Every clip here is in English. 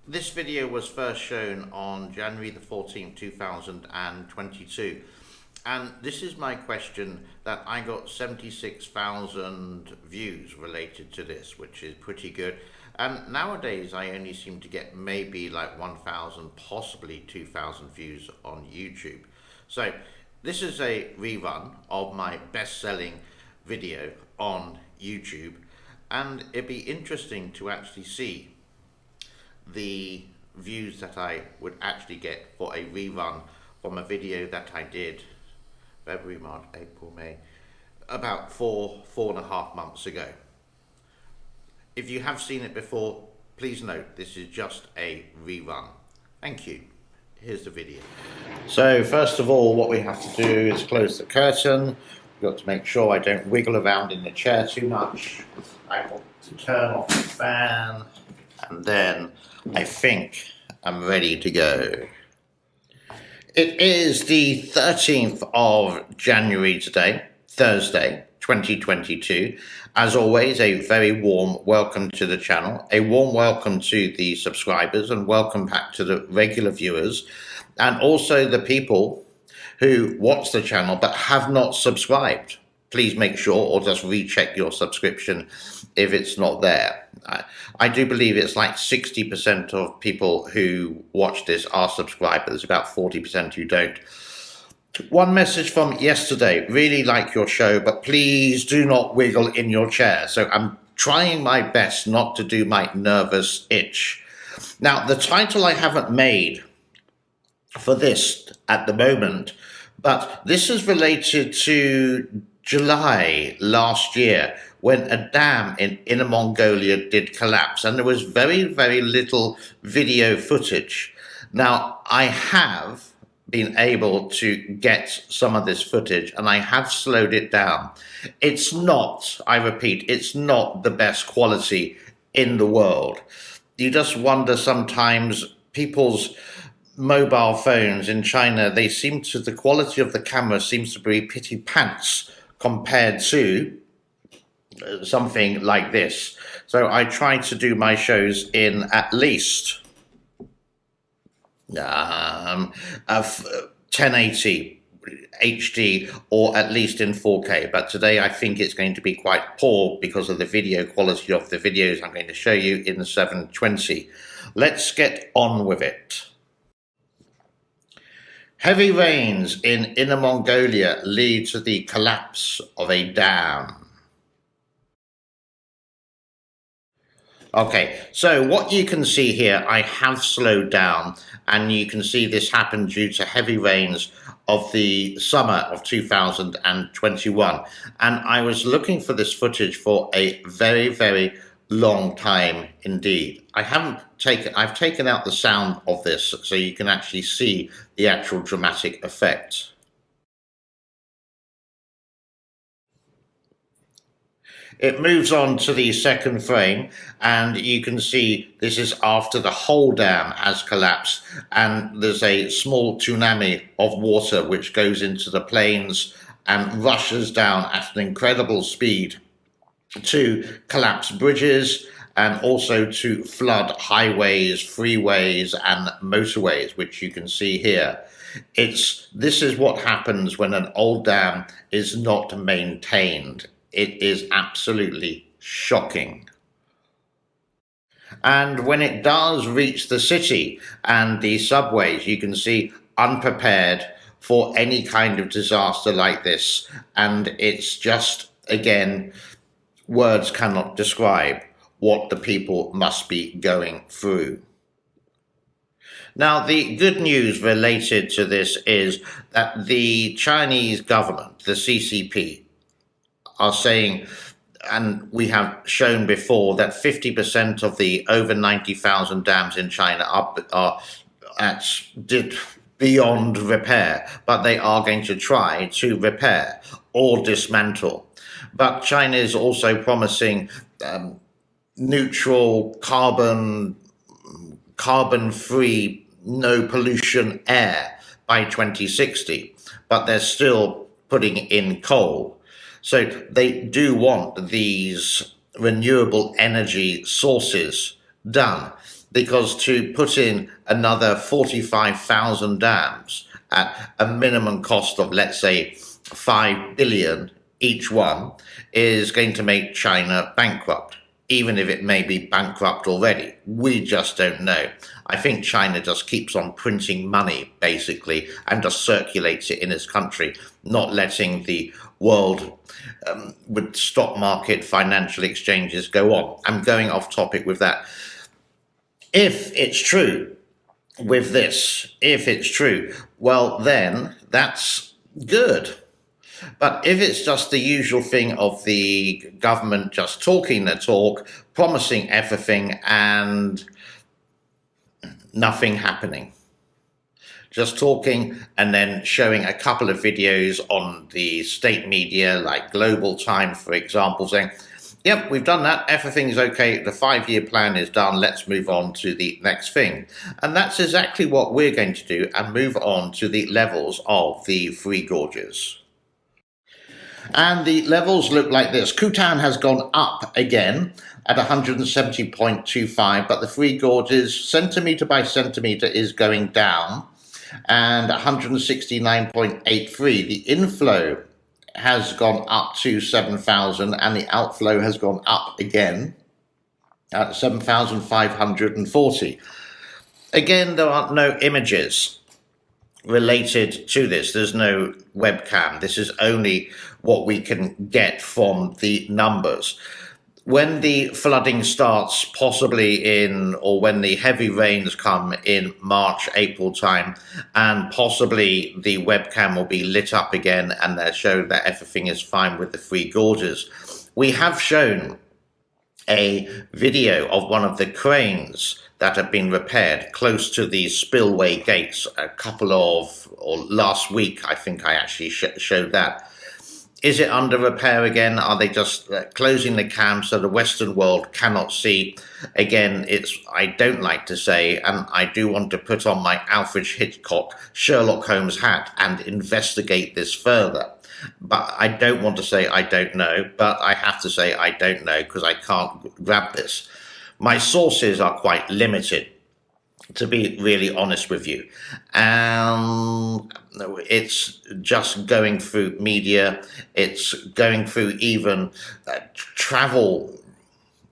This video was first shown on January the 14th, 2022. And this is my question that I got 76,000 views related to this, which is pretty good. And nowadays I only seem to get maybe like 1,000, possibly 2,000 views on YouTube. So this is a rerun of my best-selling video on YouTube, and it'd be interesting to actually see the views that I would actually get for a rerun from a video that I did February, March, April, May, about four and a half months ago. If you have seen it before, please note this is just a rerun. Thank you. Here's the video. So first of all, what we have to do is close the curtain. We've got to make sure I don't wiggle around in the chair too much. I want to turn off the fan, and then I think I'm ready to go. It is the 13th of January today, Thursday, 2022. As always, a very warm welcome to the channel, a warm welcome to the subscribers, and welcome back to the regular viewers, and also the people who watch the channel but have not subscribed. Please make sure, or just recheck your subscription if it's not there. I do believe it's like 60% of people who watch this are subscribed, but there's about 40% who don't. One message from yesterday: really like your show, but please do not wiggle in your chair. So I'm trying my best not to do my nervous itch. Now, the title I haven't made for this at the moment, but this is related to July last year, when a dam in Inner Mongolia did collapse, and there was very, very little video footage. Now, I have been able to get some of this footage, and I have slowed it down. It's not, I repeat, it's not the best quality in the world. You just wonder sometimes, people's mobile phones in China, the quality of the camera seems to be pitty pants compared to something like this. So I try to do my shows in at least 1080 HD, or at least in 4K, but today I think it's going to be quite poor because of the video quality of the videos I'm going to show you in 720. Let's get on with it. Heavy rains in Inner Mongolia lead to the collapse of a dam. Okay, so what you can see here, I have slowed down, and you can see this happened due to heavy rains of the summer of 2021. And I was looking for this footage for a very, very long time indeed. I've taken out the sound of this so you can actually see the actual dramatic effect. It moves on to the second frame, and you can see this is after the whole dam has collapsed, and there's a small tsunami of water which goes into the plains and rushes down at an incredible speed to collapse bridges and also to flood highways, freeways, and motorways, which you can see here. This is what happens when an old dam is not maintained. It is absolutely shocking. And when it does reach the city and the subways, you can see unprepared for any kind of disaster like this. And it's just, again, words cannot describe what the people must be going through. Now, the good news related to this is that the Chinese government, the CCP, are saying, and we have shown before, that 50% of the over 90,000 dams in China are beyond repair, but they are going to try to repair or dismantle. But China is also promising neutral, carbon-free, no pollution air by 2060, but they're still putting in coal. So they do want these renewable energy sources done. because to put in another 45,000 dams at a minimum cost of, let's say, 5 billion each one is going to make China bankrupt, even if it may be bankrupt already. We just don't know. I think China just keeps on printing money, basically, and just circulates it in its country, not letting the world with stock market financial exchanges go on. I'm going off topic with that. If it's true with this, if it's true, well, then that's good. But if it's just the usual thing of the government just talking the talk, promising everything and nothing happening, just talking and then showing a couple of videos on the state media like Global Time, for example, saying, yep, we've done that, everything's okay, the 5-year plan is done, let's move on to the next thing. And that's exactly what we're going to do, and move on to the levels of the Three Gorges. And the levels look like this. Kutan has gone up again at 170.25, but the Three Gorges, centimetre by centimetre, is going down, and 169.83. The inflow has gone up to 7,000, and the outflow has gone up again at 7,540. Again, there are no images related to this. There's no webcam. This is only what we can get from the numbers. When the flooding starts, possibly or when the heavy rains come in March, April time, and possibly the webcam will be lit up again and they'll show that everything is fine with the Three Gorges. We have shown a video of one of the cranes that have been repaired close to the spillway gates last week. I think I actually showed that. Is it under repair again? Are they just closing the cam so the Western world cannot see? Again, I don't like to say, and I do want to put on my Alfred Hitchcock Sherlock Holmes hat and investigate this further. But I don't want to say I don't know, but I have to say I don't know because I can't grab this. My sources are quite limited, to be really honest with you. It's just going through media, it's going through even travel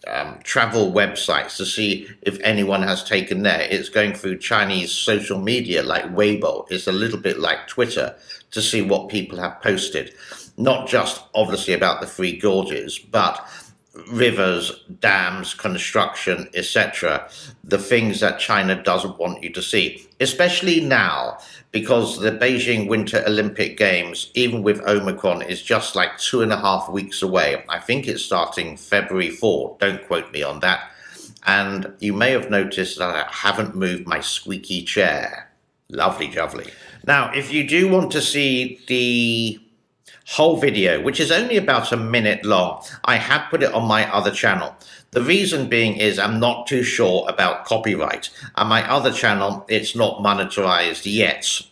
websites to see if anyone has taken there. It's going through Chinese social media like Weibo. It's a little bit like Twitter to see what people have posted. Not just obviously about the Three Gorges, but rivers, dams, construction, etc. The things that China doesn't want you to see, especially now, because the Beijing Winter Olympic Games, even with Omicron, is just like 2.5 weeks away. I think it's starting February 4. Don't quote me on that. And you may have noticed that I haven't moved my squeaky chair. Lovely jubbly. Now, if you do want to see the whole video, which is only about a minute long, I have put it on my other channel. The reason being is I'm not too sure about copyright. And my other channel, it's not monetized yet.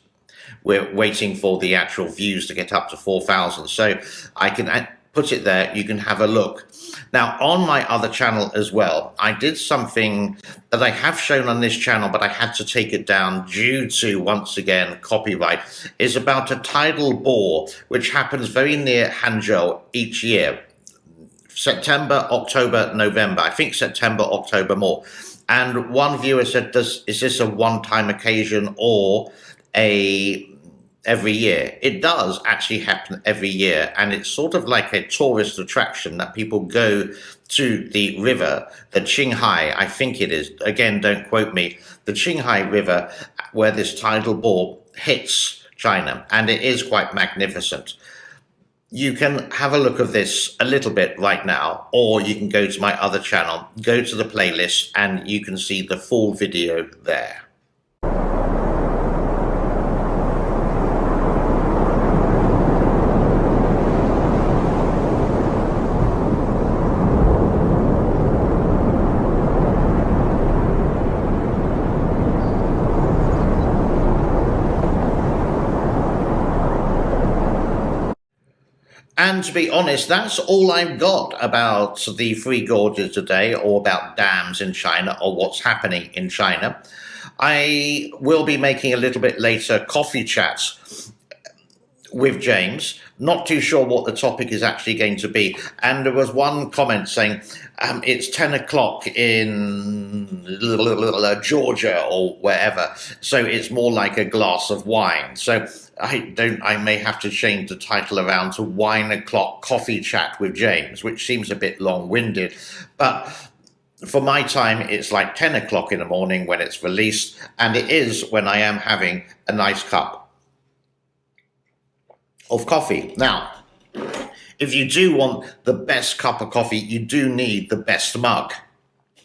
We're waiting for the actual views to get up to 4,000. So I can put it there. You can have a look. Now, on my other channel as well, I did something that I have shown on this channel, but I had to take it down due to, once again, copyright. Is about a tidal bore, which happens very near Hangzhou each year. September, October, November. I think September, October more. And one viewer said, is this a one-time occasion or every year? It does actually happen every year, and it's sort of like a tourist attraction that people go to the river, the Qinghai, I think it is, again, don't quote me, the Qinghai River, where this tidal bore hits China, and it is quite magnificent. You can have a look at this a little bit right now, or you can go to my other channel, go to the playlist, and you can see the full video there. And to be honest, that's all I've got about the Three Gorges today, or about dams in China, or what's happening in China. I will be making a little bit later coffee chats with James. Not too sure what the topic is actually going to be. And there was one comment saying it's 10 o'clock in Georgia or wherever, so it's more like a glass of wine. So I may have to change the title around to Wine O'Clock Coffee Chat with James, which seems a bit long-winded. But for my time, it's like 10 o'clock in the morning when it's released, and it is when I am having a nice cup of coffee. Now, if you do want the best cup of coffee, you do need the best mug.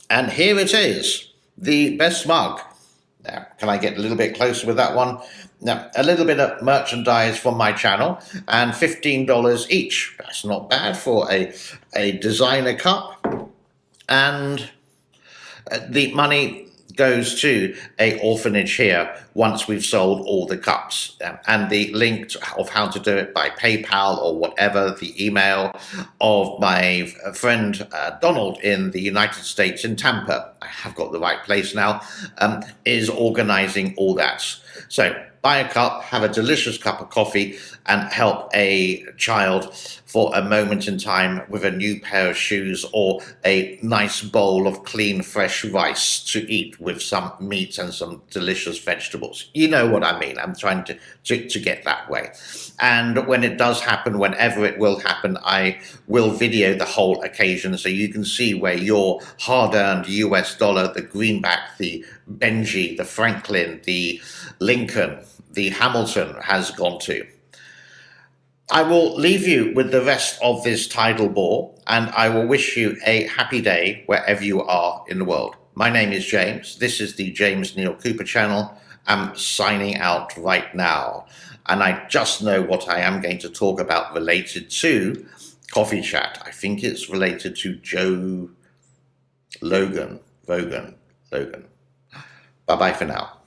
And here it is, the best mug. Now, can I get a little bit closer with that one? Now, a little bit of merchandise from my channel, and $15 each. That's not bad for a designer cup. And the money goes to a orphanage here once we've sold all the cups. And the link of how to do it by PayPal or whatever, the email of my friend Donald in the United States in Tampa, I have got the right place now, is organizing all that. So buy a cup, have a delicious cup of coffee, and help a child for a moment in time with a new pair of shoes or a nice bowl of clean, fresh rice to eat with some meat and some delicious vegetables. You know what I mean. I'm trying to get that way. And when it does happen, whenever it will happen, I will video the whole occasion so you can see where your hard-earned US dollar, the greenback, the Benji, the Franklin, the Lincoln, the Hamilton has gone to. I will leave you with the rest of this tidal bore, and I will wish you a happy day wherever you are in the world. My name is James. This is the James Neil Cooper channel. I'm signing out right now. And I just know what I am going to talk about related to Coffee Chat. I think it's related to Joe Logan. Bye-bye for now.